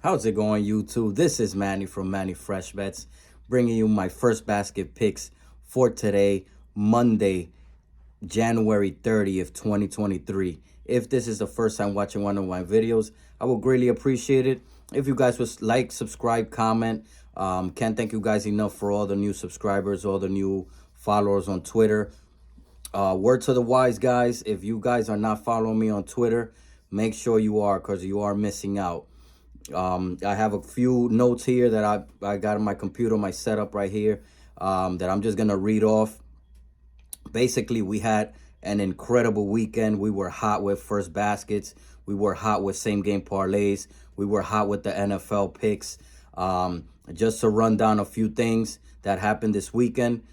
How's it going, YouTube? This is Manny from Manny Fresh Bets, bringing you my first basket picks for today, Monday, January 30th, 2023. If this is the first time watching one of my videos, I would greatly appreciate it. If you guys would like, subscribe, comment. Can't thank you guys enough for all the new subscribers, all the new followers on Twitter. Word to the wise, guys. If you guys are not following me on Twitter, make sure you are, because you are missing out. I have a few notes here that I got on my computer, my setup right here, that I'm just gonna read off. Basically, we had an incredible weekend. We were hot with first baskets. We were hot with same game parlays. We were hot with the NFL picks. Just to run down a few things that happened this weekend.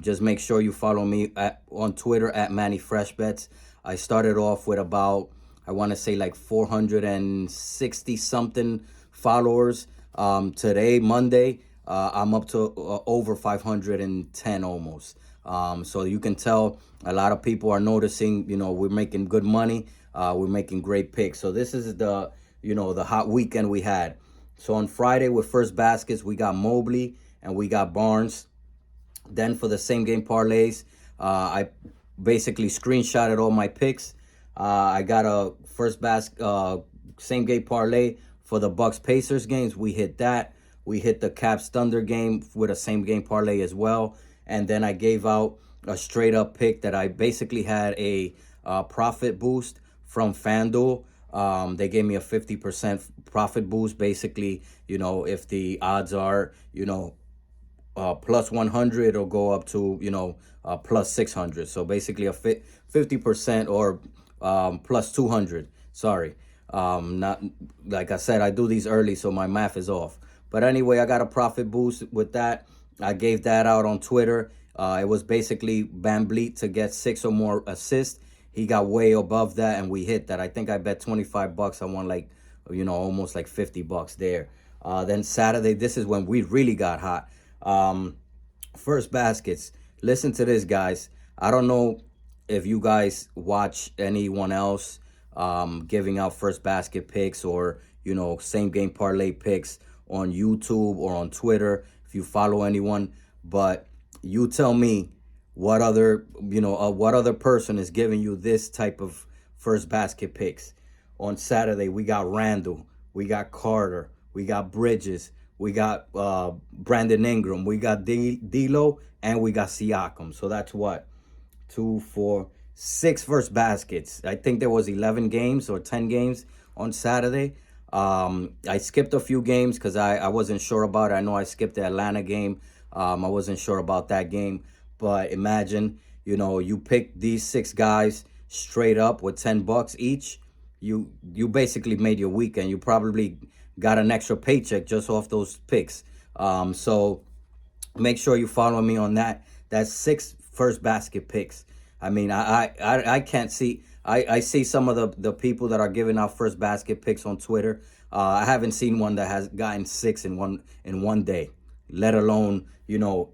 Just make sure you follow me on Twitter at Manny Fresh Bets. I started off with about, I want to say, like 460 something followers. Today, Monday, I'm up to over 510 almost. So you can tell a lot of people are noticing, we're making good money. We're making great picks. So this is the hot weekend we had. So on Friday with first baskets, we got Mobley and we got Barnes. Then for the same game parlays, I basically screenshotted all my picks. I got a same game parlay for the Bucks Pacers games. We hit that. We hit the Caps Thunder game with a same game parlay as well. And then I gave out a straight up pick that I basically had a profit boost from FanDuel. They gave me a 50% profit boost. Basically, if the odds are, plus 100, it'll go up to, plus 600. So basically a 50% or plus 200. Sorry. Not like I said, I do these early, so my math is off. But anyway, I got a profit boost with that. I gave that out on Twitter. It was basically Van Vliet to get 6 or more assists. He got way above that, and we hit that. I think I bet $25. I won like, almost like $50 there. Then Saturday, this is when we really got hot. First baskets. Listen to this, guys. I don't know if you guys watch anyone else giving out first basket picks or, same game parlay picks on YouTube or on Twitter, if you follow anyone, but you tell me what other person is giving you this type of first basket picks. On Saturday, we got Randall, we got Carter, we got Bridges, we got Brandon Ingram, we got D'Lo, and we got Siakam. So that's what, 2, 4, 6 first baskets. I think there was 11 games or 10 games on Saturday. I skipped a few games because I wasn't sure about it. I know I skipped the Atlanta game. I wasn't sure about that game. But imagine, you pick these 6 guys straight up with $10 each. You basically made your weekend. You probably got an extra paycheck just off those picks. So make sure you follow me on that. That's 6 first basket picks. I mean, I can't see. I see some of the people that are giving out first basket picks on Twitter. I haven't seen one that has gotten 6 in one day, let alone 8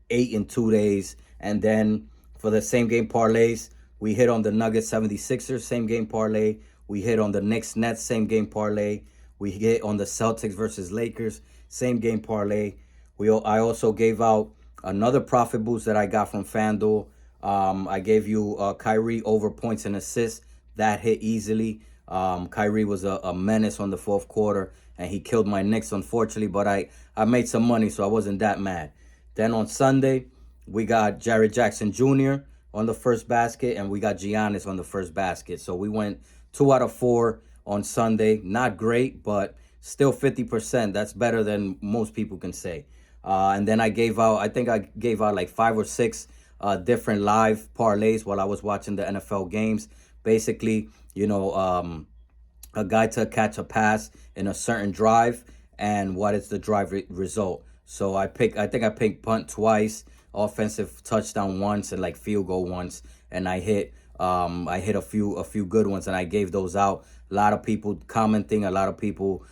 in 2 days. And then for the same game parlays, we hit on the Nuggets 76ers same game parlay. We hit on the Knicks Nets same game parlay. We hit on the Celtics versus Lakers same game parlay. I also gave out another profit boost that I got from FanDuel. I gave you Kyrie over points and assists. That hit easily. Kyrie was a menace on the fourth quarter, and he killed my Knicks, unfortunately, but I made some money, so I wasn't that mad. Then on Sunday, we got Jared Jackson Jr. on the first basket, and we got Giannis on the first basket. So we went 2 out of 4 on Sunday. Not great, but still 50%. That's better than most people can say. And then I gave out like 5 or 6 different live parlays while I was watching the NFL games. Basically, a guy to catch a pass in a certain drive and what is the drive result. So I think I picked punt twice, offensive touchdown once, and like field goal once, and I hit a few good ones, and I gave those out. A lot of people commenting, a lot of people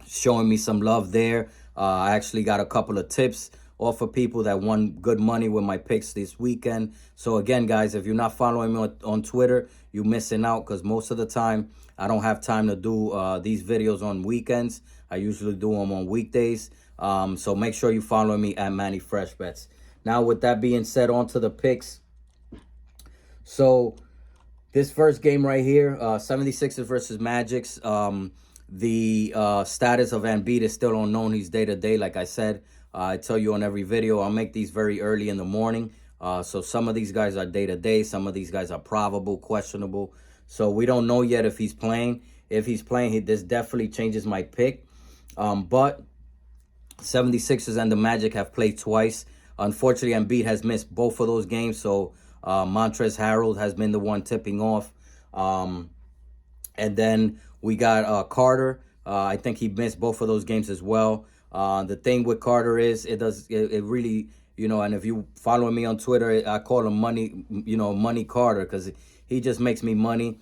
showing me some love there. I actually got a couple of tips offer people that won good money with my picks this weekend. So again, guys, if you're not following me on Twitter, you're missing out, because most of the time I don't have time to do these videos on weekends. I usually do them on weekdays. So make sure you follow me at Manny Fresh Bets. Now, with that being said, on to the picks. So this first game right here, 76ers versus Magics. The status of Embiid is still unknown. He's day-to-day, like I said. I tell you on every video, I'll make these very early in the morning. So some of these guys are day-to-day. Some of these guys are probable, questionable. So we don't know yet if he's playing. If he's playing, this definitely changes my pick. But 76ers and the Magic have played twice. Unfortunately, Embiid has missed both of those games. So Montrezl Harrell has been the one tipping off. And then we got Carter. I think he missed both of those games as well. The thing with Carter is it really, and if you follow me on Twitter, I call him Money Carter, because he just makes me money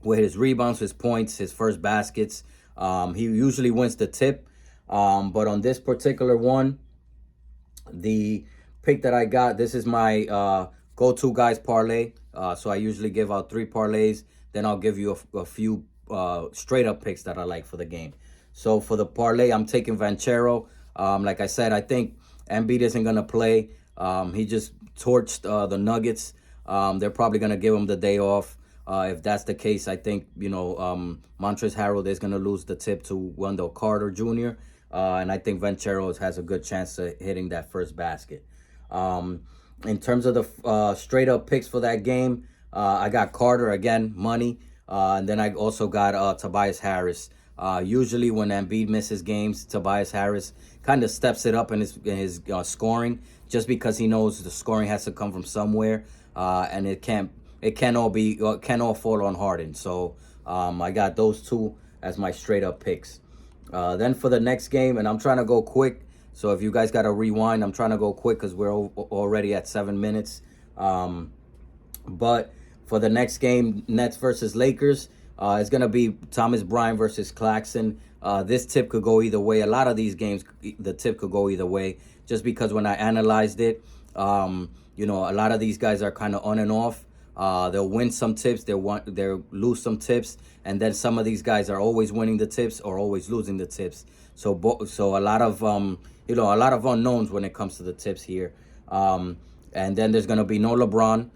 with his rebounds, his points, his first baskets. He usually wins the tip. But on this particular one, the pick that I got, this is my go-to guys parlay. So I usually give out 3 parlays. Then I'll give you a few straight up picks that I like for the game. So for the parlay, I'm taking Banchero. Like I said, I think Embiid isn't going to play. He just torched the Nuggets. They're probably going to give him the day off. If that's the case, I think, Montrezl Harrell is going to lose the tip to Wendell Carter Jr. And I think Banchero has a good chance of hitting that first basket. In terms of the straight up picks for that game, I got Carter again, money. And then I also got Tobias Harris. Usually when Embiid misses games, Tobias Harris kind of steps it up in his scoring, just because he knows the scoring has to come from somewhere, and it can't all fall on Harden. So I got those 2 as my straight up picks. Then for the next game, and I'm trying to go quick, so if you guys got to rewind, I'm trying to go quick because we're already at 7 minutes. But for the next game, Nets versus Lakers, it's going to be Thomas Bryant versus Claxton. This tip could go either way. A lot of these games, the tip could go either way, just because when I analyzed it, a lot of these guys are kind of on and off. They'll win some tips, they'll lose some tips, and then some of these guys are always winning the tips or always losing the tips. So a lot of a lot of unknowns when it comes to the tips here. And then there's gonna be no LeBron.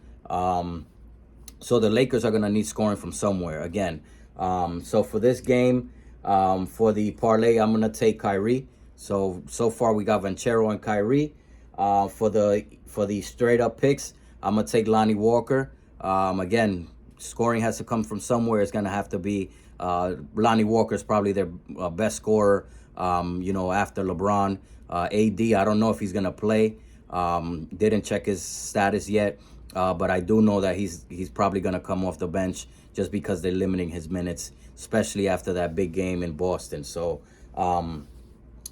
So the Lakers are gonna need scoring from somewhere again. So for this game, for the parlay, I'm gonna take Kyrie. So far we got Banchero and Kyrie. For the straight up picks, I'm gonna take Lonnie Walker. Again, scoring has to come from somewhere. It's going to have to be Lonnie Walker is probably their best scorer, after LeBron. AD, I don't know if he's going to play. Didn't check his status yet, but I do know that he's probably going to come off the bench just because they're limiting his minutes, especially after that big game in Boston. So I'm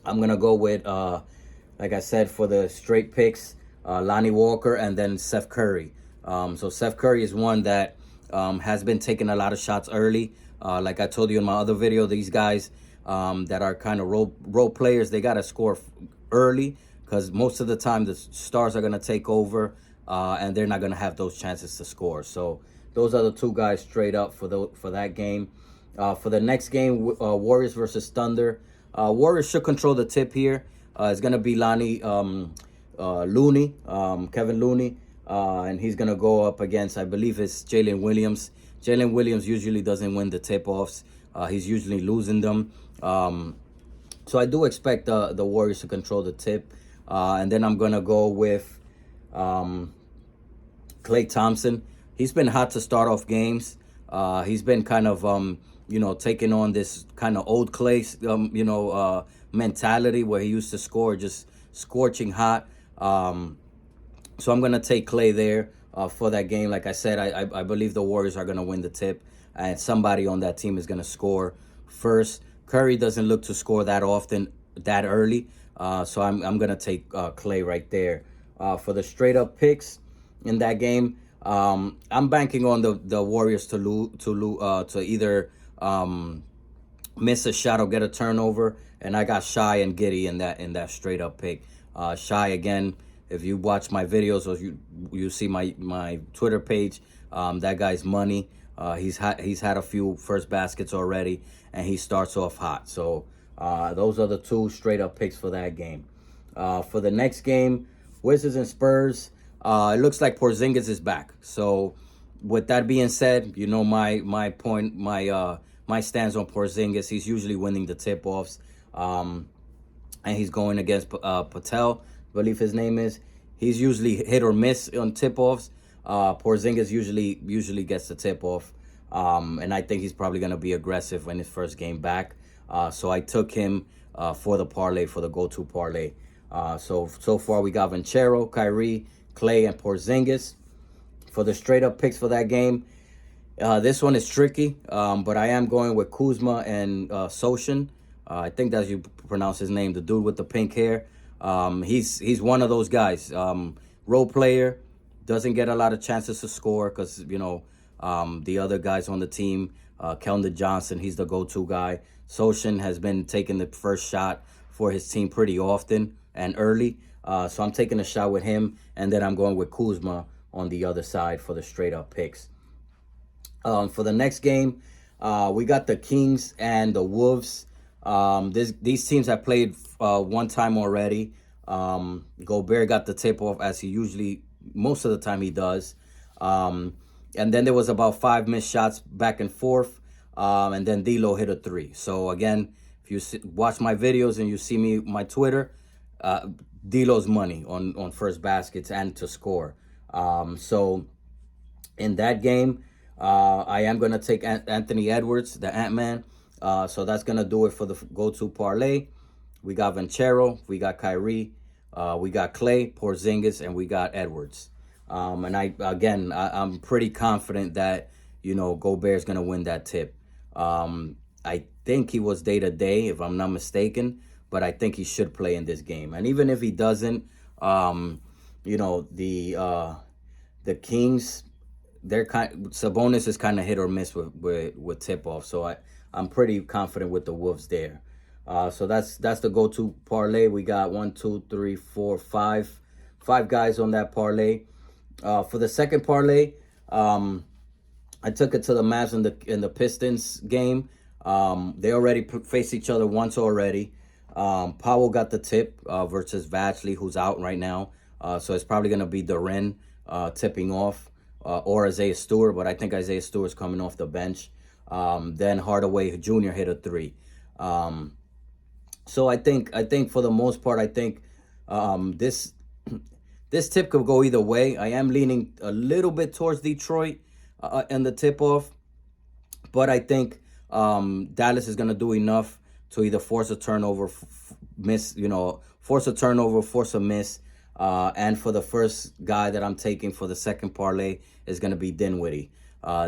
going to go with, like I said, for the straight picks, Lonnie Walker and then Seth Curry. So Seth Curry is one that has been taking a lot of shots early. Like I told you in my other video, these guys that are kind of role players, they got to score early, because most of the time the stars are going to take over and they're not going to have those chances to score. So those are the 2 guys straight up for that game. For the next game, Warriors versus Thunder. Warriors should control the tip here. It's going to be Looney, Kevin Looney. And he's going to go up against, I believe it's Jalen Williams. Jalen Williams usually doesn't win the tip-offs. He's usually losing them. So I do expect the Warriors to control the tip. And then I'm going to go with Klay Thompson. He's been hot to start off games. He's been kind of, taking on this kind of old Klay, mentality where he used to score just scorching hot. So I'm going to take Klay there for that game. Like I said, I believe the Warriors are going to win the tip, and somebody on that team is going to score first. Curry doesn't look to score that often, that early. So I'm going to take Klay right there. For the straight up picks in that game, I'm banking on the Warriors to either miss a shot or get a turnover, and I got Shy and Giddy in that straight up pick. Shy again. If you watch my videos or you see my Twitter page, that guy's money. He's had a few first baskets already, and he starts off hot. So those are the two straight up picks for that game. For the next game, Wizards and Spurs. It looks like Porzingis is back. So with that being said, you know my point, my stance on Porzingis. He's usually winning the tip offs, and he's going against Patel, I believe his name is. He's usually hit or miss on tip offs. Porzingis usually gets the tip off, and I think he's probably gonna be aggressive in his first game back. So I took him for the parlay, for the go-to parlay. So far we got Venchero, Kyrie, Clay, and Porzingis. For the straight up picks for that game, this one is tricky, but I am going with Kuzma and Soshin. I think that's you pronounce his name, the dude with the pink hair. He's one of those guys. Role player, doesn't get a lot of chances to score because, the other guys on the team, Keldon Johnson, he's the go-to guy. Soshin has been taking the first shot for his team pretty often and early. So I'm taking a shot with him, and then I'm going with Kuzma on the other side for the straight up picks. For the next game, we got the Kings and the Wolves. These teams have played one time already. Gobert got the tip off, as he usually, most of the time he does. And then there was about 5 missed shots back and forth. And then D'Lo hit a 3. So again, if you watch my videos and you see my Twitter, D'Lo's money on first baskets and to score. So in that game, I am going to take Anthony Edwards, the Ant-Man. So that's going to do it for the go-to parlay. We got Venchero, we got Kyrie, we got Clay, Porzingis, and we got Edwards. And I'm pretty confident that, Gobert's going to win that tip. I think he was day-to-day, if I'm not mistaken, but I think he should play in this game. And even if he doesn't, the Kings, Sabonis is kind of hit or miss with tip off. So I'm pretty confident with the Wolves there. So that's the go-to parlay. We got 5 guys on that parlay. For the second parlay, I took it to the Mavs in the Pistons game. They already faced each other once already. Powell got the tip versus Vachly, who's out right now. So it's probably going to be Duren tipping off, or Isaiah Stewart, but I think Isaiah Stewart's coming off the bench. Then Hardaway Jr. hit a 3. So I think for the most part, I think this tip could go either way. I am leaning a little bit towards Detroit in the tip off, but I think Dallas is going to do enough to either force a turnover, force a turnover, force a miss. And for the first guy that I'm taking for the second parlay is going to be Dinwiddie.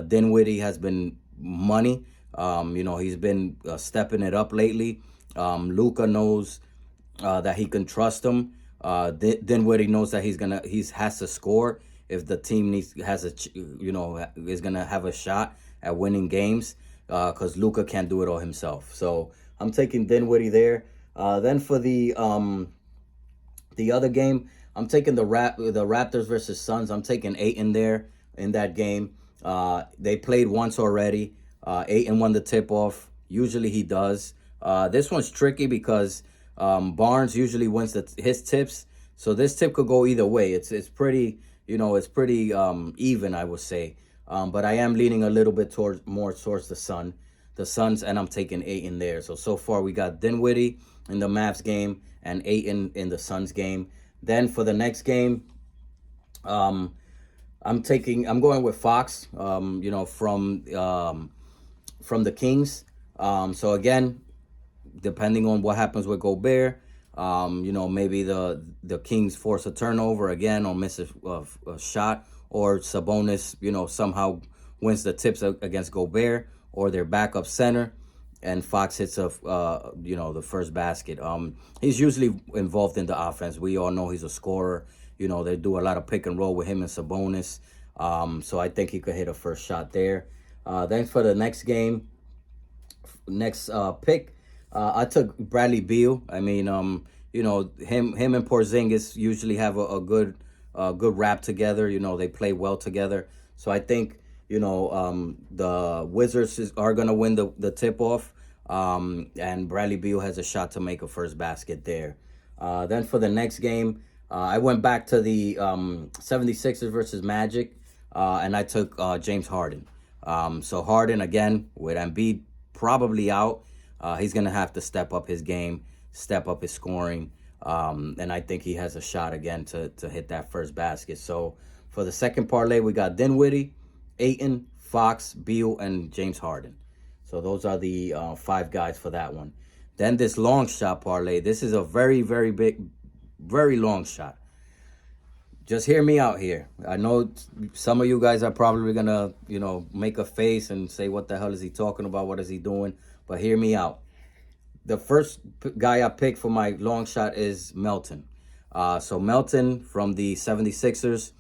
Dinwiddie has been money. He's been stepping it up lately. Luka knows that he can trust him. Dinwiddie knows that he has to score if the team is gonna have a shot at winning games, because Luka can't do it all himself. So I'm taking Dinwiddie there. Then for the other game, I'm taking the Raptors versus Suns. I'm taking Ayton there in that game. They played once already. Ayton won the tip-off. Usually he does. This one's tricky because Barnes usually wins his tips. So this tip could go either way. It's pretty, even, I would say. But I am leaning a little bit more towards the Suns, and I'm taking Ayton there. So far we got Dinwiddie in the Mavs game and Ayton in the Suns game. Then for the next game, I'm going with Fox, from the Kings. So again, depending on what happens with Gobert, maybe the Kings force a turnover again or miss a shot, or Sabonis, somehow wins the tips against Gobert or their backup center, and Fox hits the first basket. He's usually involved in the offense. We all know he's a scorer. They do a lot of pick and roll with him and Sabonis. So I think he could hit a first shot there. Then for the next game, next pick, I took Bradley Beal. I mean, him and Porzingis usually have a good rap together. They play well together. So I think the Wizards are gonna win the tip off. And Bradley Beal has a shot to make a first basket there. Then for the next game, I went back to the 76ers versus Magic, and I took James Harden. So Harden, again, with Embiid probably out, he's going to have to step up his game, step up his scoring, and I think he has a shot again to hit that first basket. So for the second parlay, we got Dinwiddie, Ayton, Fox, Beal, and James Harden. So those are the 5 guys for that one. Then this long shot parlay. This is a very, very big, very long shot. Just hear me out here. I know some of you guys are probably going to, make a face and say, what the hell is he talking about? What is he doing? But hear me out. The first guy I picked for my long shot is Melton. So Melton from the 76ers.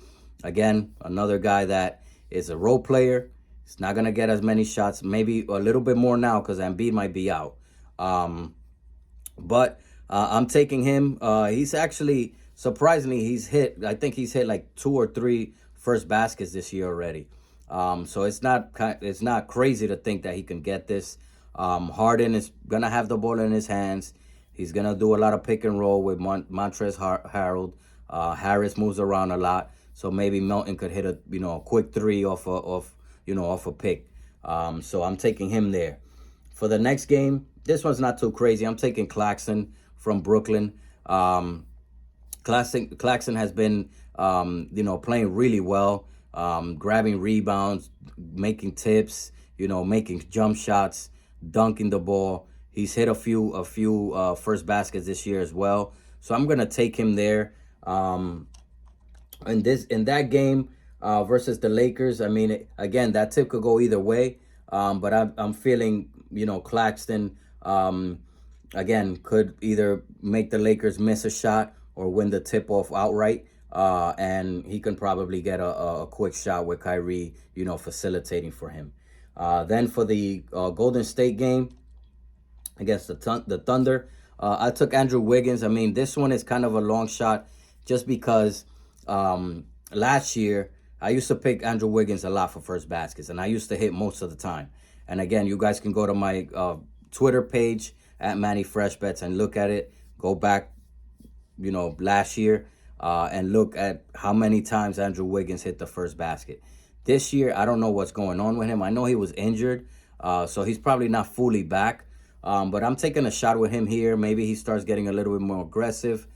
Again, another guy that is a role player. He's not going to get as many shots, maybe a little bit more now because Embiid might be out. But I'm taking him. He's actually, surprisingly, I think he's hit like 2 or 3 first baskets this year already. So it's not crazy to think that he can get this. Harden is going to have the ball in his hands. He's going to do a lot of pick and roll with Montrezl Harrell. Harris moves around a lot. So maybe Melton could hit a quick 3 off a pick. So I'm taking him there. For the next game, this one's not too crazy. I'm taking Claxton from Brooklyn. Claxton has been, playing really well, grabbing rebounds, making tips, making jump shots, dunking the ball. He's hit a few first baskets this year as well. So I'm gonna take him there. In that game versus the Lakers, I mean, again, that tip could go either way. But I'm feeling, Claxton, again, could either make the Lakers miss a shot or win the tip off outright. And he can probably get a quick shot with Kyrie, facilitating for him. Then for the Golden State game against the Thunder, I took Andrew Wiggins. I mean, this one is kind of a long shot just because last year I used to pick Andrew Wiggins a lot for first baskets, and I used to hit most of the time. And again, you guys can go to my Twitter page at Manny Fresh Bets and look at it. Go back, last year and look at how many times Andrew Wiggins hit the first basket. This year, I don't know what's going on with him. I know he was injured, so he's probably not fully back. But I'm taking a shot with him here. Maybe he starts getting a little bit more aggressive.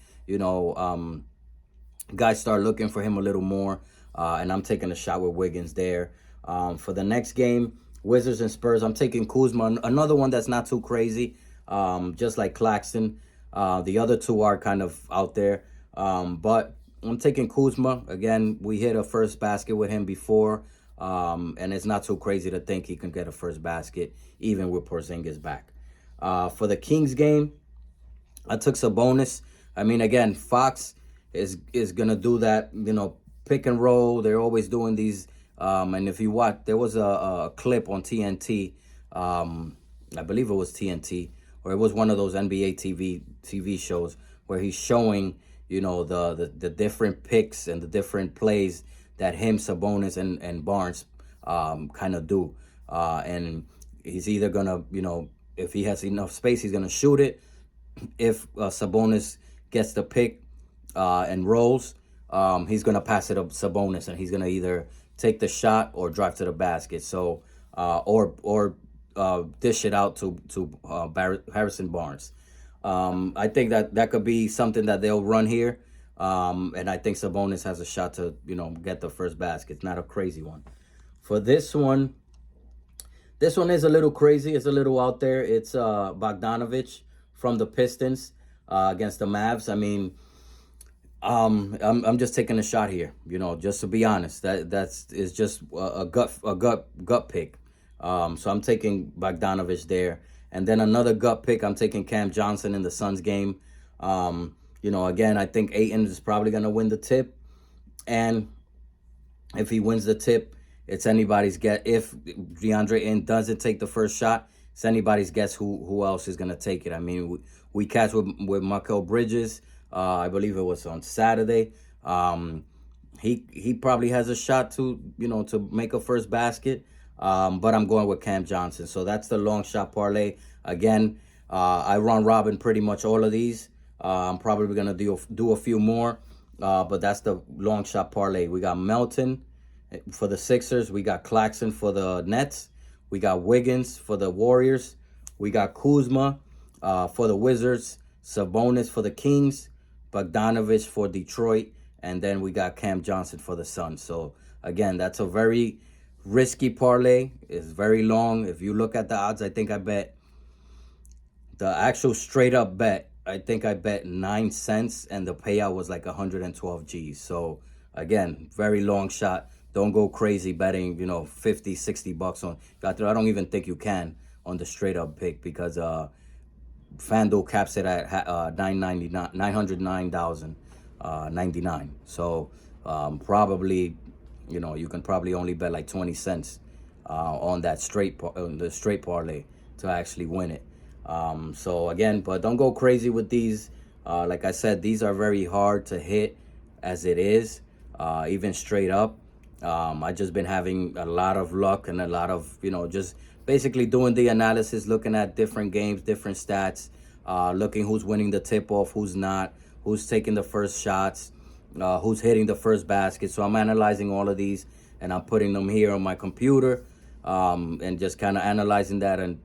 Guys start looking for him a little more. And I'm taking a shot with Wiggins there. For the next game, Wizards and Spurs, I'm taking Kuzma. Another one that's not too crazy, just like Claxton. The other two are kind of out there. But I'm taking Kuzma. Again, we hit a first basket with him before. And it's not too crazy to think he can get a first basket, even with Porzingis back. For the Kings game, I took Sabonis. I mean, again, Fox is going to do that, pick and roll. They're always doing these. And if you watch, there was a clip on TNT. I believe it was TNT, or it was one of those NBA TV shows where he's showing, the different picks and the different plays that him, Sabonis, and Barnes kind of do. And he's either going to, if he has enough space, he's going to shoot it. If Sabonis gets the pick and rolls, he's going to pass it up Sabonis, and he's going to either take the shot or drive to the basket. So, or dish it out to Harrison Barnes. I think that could be something that they'll run here. And I think Sabonis has a shot to, get the first basket. It's not a crazy one. For this one is a little crazy. It's a little out there. It's Bogdanovich from the Pistons against the Mavs. I mean, I'm just taking a shot here, just to be honest. That's just a gut pick. So I'm taking Bogdanovich there. And then another gut pick, I'm taking Cam Johnson in the Suns game. Again, I think Ayton is probably going to win the tip. And if he wins the tip, it's anybody's guess. If DeAndre Ayton doesn't take the first shot, it's anybody's guess who else is gonna take it. I mean, we catch with Michael Bridges. I believe it was on Saturday. He probably has a shot to to make a first basket. But I'm going with Cam Johnson. So that's the long shot parlay. Again, I run robin pretty much all of these. I'm probably gonna do a few more. But that's the long shot parlay. We got Melton for the Sixers. We got Claxton for the Nets. We got Wiggins for the Warriors. We got Kuzma for the Wizards. Sabonis for the Kings. Bogdanovich for Detroit. And then we got Cam Johnson for the Suns. So, again, that's a very risky parlay. It's very long. If you look at the odds, I think I bet the actual straight up bet. I think I bet 9 cents and the payout was like 112 G's. So, again, very long shot. Don't go crazy betting, 50, 60 bucks on. I don't even think you can on the straight up pick because FanDuel caps it at $909,099. So probably, you can probably only bet like 20 cents on that straight parlay to actually win it. So again, but don't go crazy with these. Like I said, these are very hard to hit as it is, even straight up. I just been having a lot of luck and a lot of, just basically doing the analysis, looking at different games, different stats, looking who's winning the tip-off, who's not, who's taking the first shots, who's hitting the first basket. So I'm analyzing all of these, and I'm putting them here on my computer, and just kind of analyzing that. And,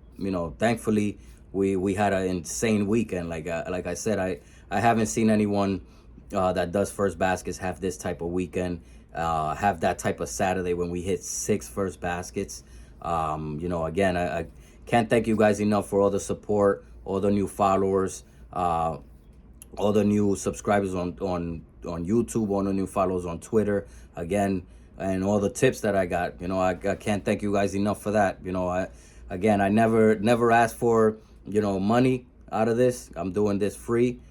thankfully, we had an insane weekend. Like I said, I haven't seen anyone that does first baskets have this type of weekend. Have that type of Saturday when we hit 6 first baskets. Again, I can't thank you guys enough for all the support, all the new followers, all the new subscribers on YouTube, all the new followers on Twitter, again, and all the tips that I got. I can't thank you guys enough for that. I never asked for, money out of this. I'm doing this free,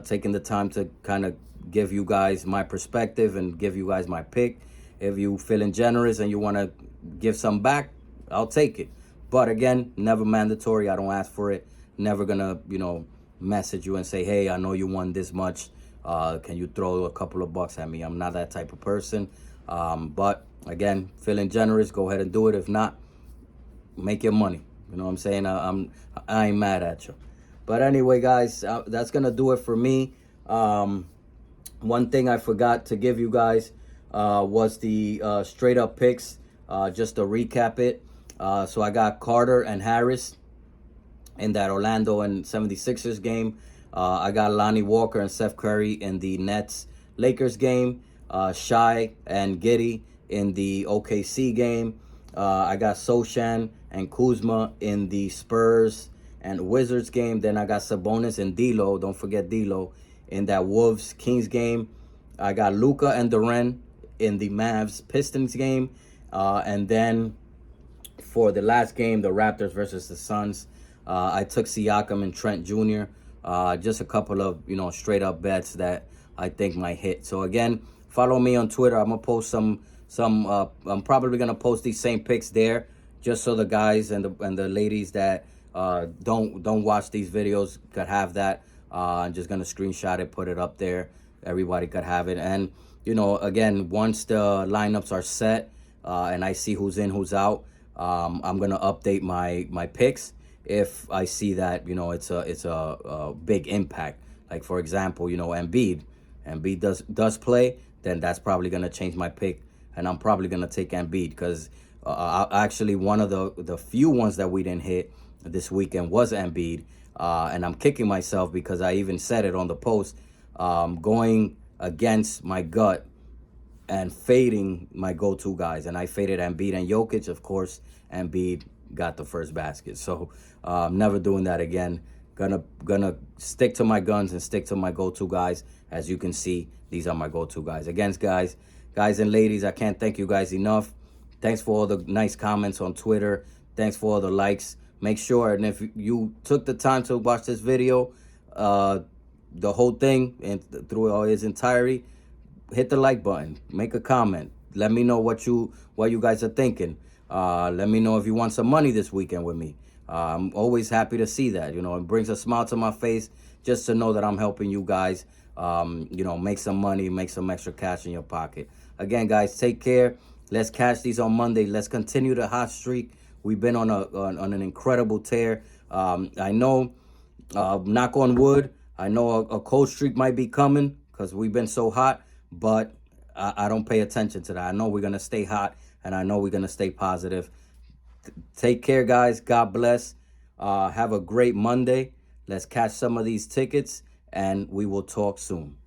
taking the time to kind of give you guys my perspective and give you guys my pick. If you feeling generous and you want to give some back, I'll take it. But again, never mandatory. I don't ask for it. Never gonna, message you and say, hey, I know you won this much. Can you throw a couple of bucks at me? I'm not that type of person. But again, feeling generous, go ahead and do it. If not, make your money. You know what I'm saying? I ain't mad at you. But anyway, guys, that's gonna do it for me. One thing I forgot to give you guys was the straight up picks. Just to recap it. So I got Carter and Harris in that Orlando and 76ers game. I got Lonnie Walker and Seth Curry in the Nets-Lakers game. Shai and Giddey in the OKC game. I got Sochan and Kuzma in the Spurs and Wizards game. Then I got Sabonis and D'Lo. Don't forget D'Lo in that Wolves-Kings game. I got Luka and Durant in the Mavs-Pistons game. And then for the last game, the Raptors versus the Suns, I took Siakam and Trent Jr. Just a couple of, straight up bets that I think might hit. So again, follow me on Twitter. I'm gonna post some. I'm probably gonna post these same picks there, just so the guys and the ladies that don't watch these videos could have that. I'm just gonna screenshot it, put it up there. Everybody could have it. And again, once the lineups are set and I see who's in, who's out, I'm gonna update my picks if I see that it's a big impact. Like for example, Embiid does play, then that's probably gonna change my pick, and I'm probably gonna take Embiid because actually one of the few ones that we didn't hit this weekend was Embiid, and I'm kicking myself because I even said it on the post, going against my gut and fading my go-to guys, and I faded Embiid and Jokic. Of course, Embiid got the first basket, so never doing that again. Gonna stick to my guns and stick to my go-to guys. As you can see, these are my go-to guys. Again, guys and ladies, I can't thank you guys enough. Thanks for all the nice comments on Twitter. Thanks for all the likes. Make sure, and if you took the time to watch this video, the whole thing and through all its entirety, hit the like button. Make a comment. Let me know what you guys are thinking. Let me know if you want some money this weekend with me. I'm always happy to see that. You know, it brings a smile to my face just to know that I'm helping you guys, make some money, make some extra cash in your pocket. Again, guys, take care. Let's catch these on Monday. Let's continue the hot streak. We've been on an incredible tear. I know, knock on wood, I know a cold streak might be coming because we've been so hot, but I don't pay attention to that. I know we're going to stay hot, and I know we're going to stay positive. Take care, guys. God bless. Have a great Monday. Let's catch some of these tickets, and we will talk soon.